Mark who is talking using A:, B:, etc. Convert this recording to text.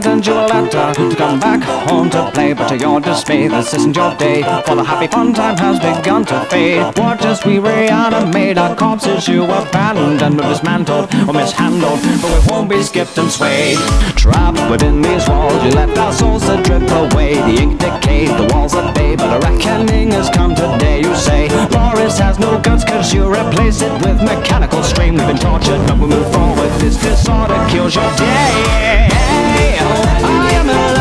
A: tears and you a letter to come back home to play. But to your dismay, this isn't your day, for the happy fun time has begun to fade. Watch as we reanimate our corpses you abandoned or dismantled or mishandled, but we won't be skipped and swayed. Trapped within these walls, you left our souls to drip away. The ink decayed, the walls at bay, but a reckoning has come today. You say Loris has no guts cause you replace it with mechanical strain. We've been tortured but we move forward, this disorder kills your day. I am